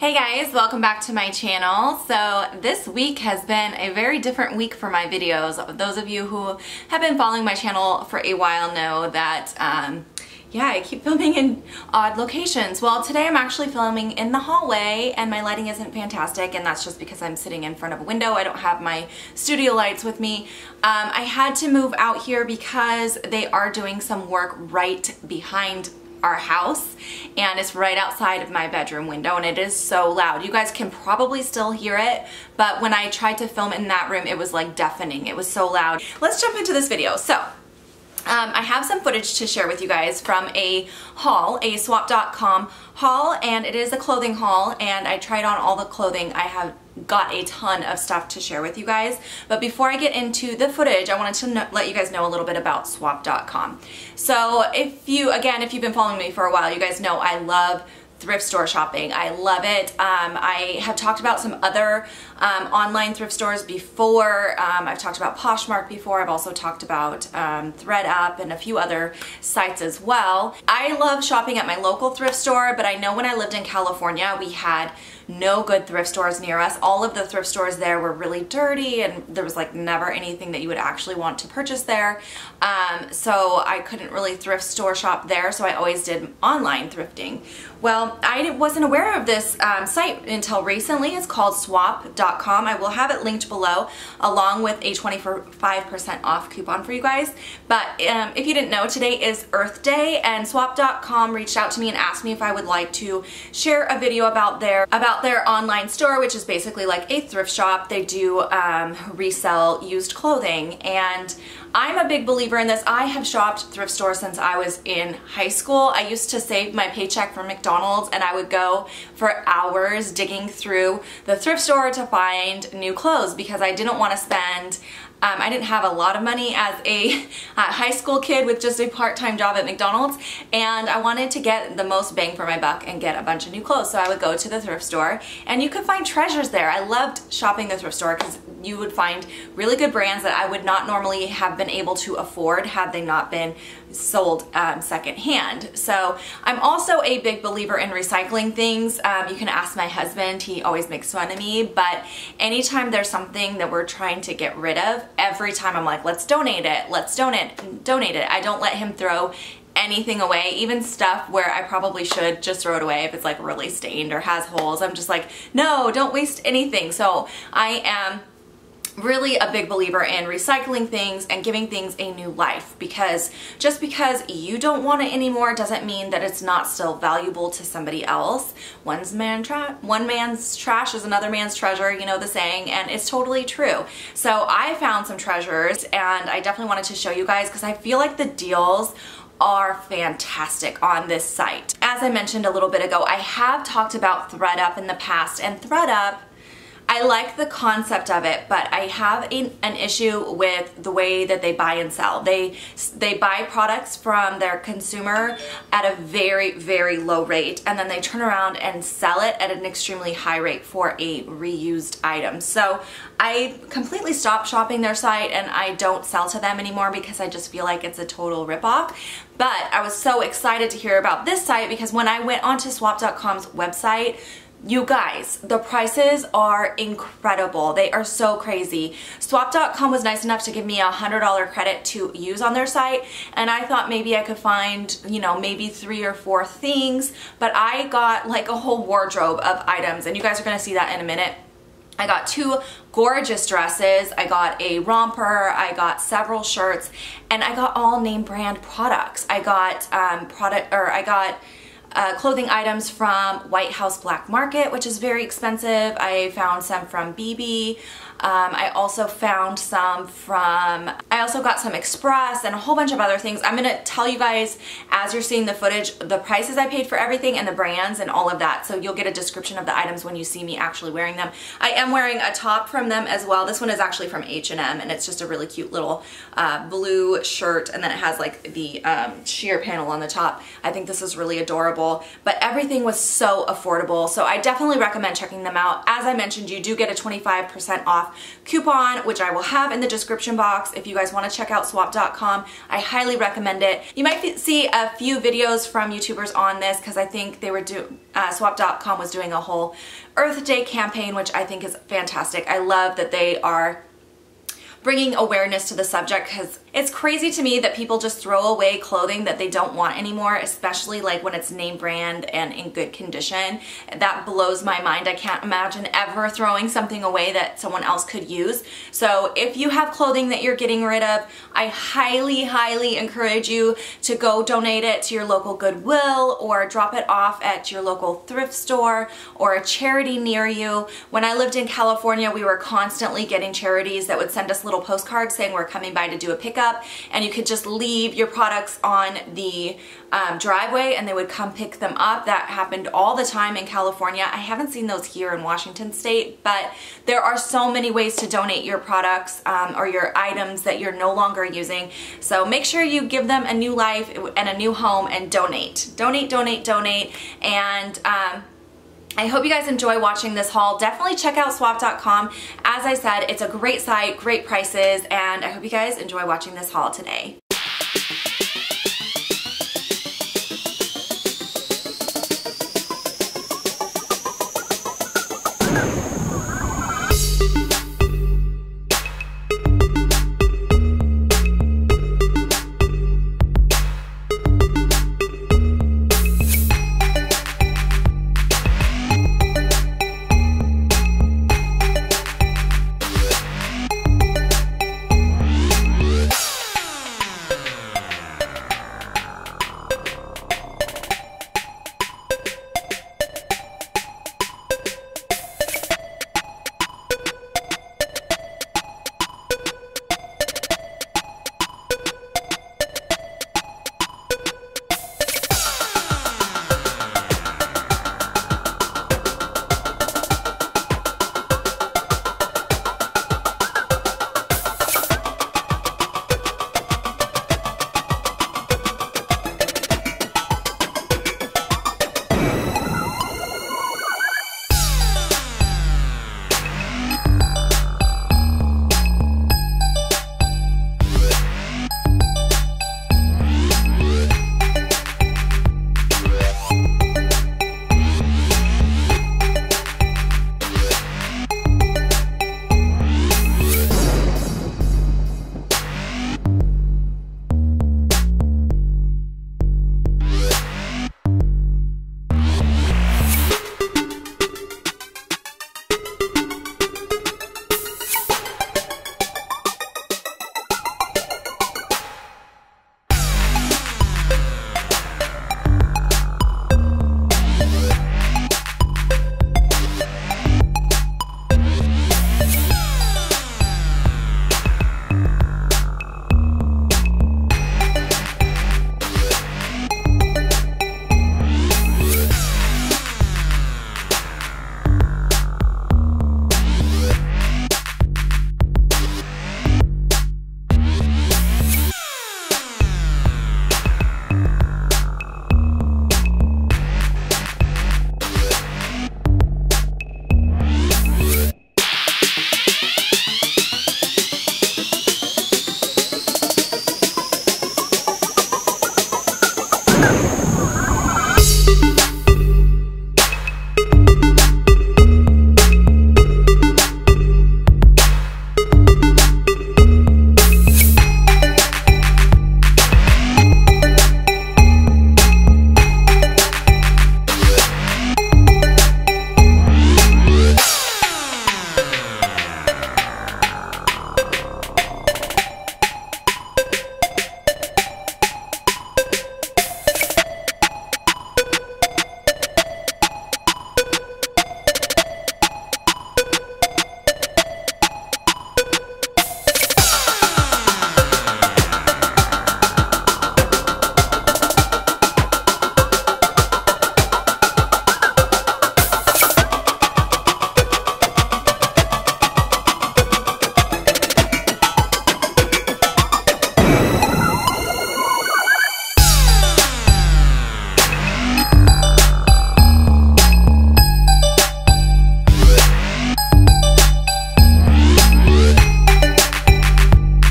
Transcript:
Hey guys, welcome back to my channel. So this week has been a very different week for my videos. Those of you who have been following my channel for a while know that yeah, I keep filming in odd locations. Well, today I'm actually filming in the hallway and my lighting isn't fantastic, and that's just because I'm sitting in front of a window. I don't have my studio lights with me. I had to move out here because they are doing some work right behind our house, and it's right outside of my bedroom window, and it is so loud. You guys can probably still hear it, but when I tried to film in that room, it was like deafening. It was so loud. Let's jump into this video. So I have some footage to share with you guys from a haul, a swap.com haul, and it is a clothing haul, and I tried on all the clothing. I have got a ton of stuff to share with you guys, but before I get into the footage, I wanted to let you guys know a little bit about swap.com. So if you've been following me for a while, you guys know I love thrift store shopping. I love it. I have talked about some other online thrift stores before. I've talked about Poshmark before. I've also talked about ThredUp and a few other sites as well. I love shopping at my local thrift store, but I know when I lived in California, we had no good thrift stores near us. All of the thrift stores there were really dirty, and there was like never anything that you would actually want to purchase there. So I couldn't really thrift store shop there, so I always did online thrifting. Well, I wasn't aware of this site until recently. It's called swap.com. I will have it linked below along with a 25% off coupon for you guys. But if you didn't know, today is Earth Day, and swap.com reached out to me and asked me if I would like to share a video about their online store, which is basically like a thrift shop. They do resell used clothing, and I'm a big believer in this. I have shopped thrift stores since I was in high school. I used to save my paycheck from McDonald's, and I would go for hours digging through the thrift store to find new clothes because I didn't want to spend I didn't have a lot of money as a high school kid with just a part-time job at McDonald's, and I wanted to get the most bang for my buck and get a bunch of new clothes. So I would go to the thrift store, and you could find treasures there. I loved shopping the thrift store because you would find really good brands that I would not normally have been able to afford had they not been sold secondhand. So I'm also a big believer in recycling things. You can ask my husband, he always makes fun of me, but anytime there's something that we're trying to get rid of, every time I'm like, let's donate it, let's donate it. I don't let him throw anything away, even stuff where I probably should just throw it away if it's like really stained or has holes. I'm just like, no, don't waste anything. So I am really a big believer in recycling things and giving things a new life, because just because you don't want it anymore doesn't mean that it's not still valuable to somebody else. One man's trash is another man's treasure, you know the saying, and it's totally true. So I found some treasures, and I definitely wanted to show you guys because I feel like the deals are fantastic on this site. As I mentioned a little bit ago, I have talked about ThredUp in the past, and ThredUp, I like the concept of it, but I have an issue with the way that they buy and sell. They buy products from their consumer at a very, very low rate, and then they turn around and sell it at an extremely high rate for a reused item. So I completely stopped shopping their site, and I don't sell to them anymore because I just feel like it's a total ripoff. But I was so excited to hear about this site because when I went onto swap.com's website, you guys, the prices are incredible. They are so crazy. Swap.com was nice enough to give me a $100 credit to use on their site, and I thought maybe I could find, you know, maybe 3 or 4 things, but I got like a whole wardrobe of items, and you guys are gonna see that in a minute. I got 2 gorgeous dresses, I got a romper, I got several shirts, and I got all name brand products. I got clothing items from White House Black Market, which is very expensive. I found some from BB. I also got some Express and a whole bunch of other things. I'm gonna tell you guys as you're seeing the footage the prices I paid for everything and the brands and all of that, so you'll get a description of the items when you see me actually wearing them. I am wearing a top from them as well. This one is actually from H&M, and it's just a really cute little blue shirt, and then it has like the sheer panel on the top. I think this is really adorable. affordable, but everything was so affordable. So I definitely recommend checking them out. As I mentioned, you do get a 25% off coupon, which I will have in the description box. If you guys want to check out swap.com, I highly recommend it. You might see a few videos from YouTubers on this because I think they were swap.com was doing a whole Earth Day campaign, which I think is fantastic. I love that they are bringing awareness to the subject, because it's crazy to me that people just throw away clothing that they don't want anymore, especially like when it's name brand and in good condition. That blows my mind. I can't imagine ever throwing something away that someone else could use. So if you have clothing that you're getting rid of, I highly, highly encourage you to go donate it to your local Goodwill or drop it off at your local thrift store or a charity near you. When I lived in California, we were constantly getting charities that would send us little postcards saying we're coming by to do a pickup, and you could just leave your products on the driveway and they would come pick them up. That happened all the time in California. I haven't seen those here in Washington State, but there are so many ways to donate your products or your items that you're no longer using. So make sure you give them a new life and a new home and donate. Donate, donate, donate. And I hope you guys enjoy watching this haul. Definitely check out swap.com. As I said, it's a great site, great prices, and I hope you guys enjoy watching this haul today.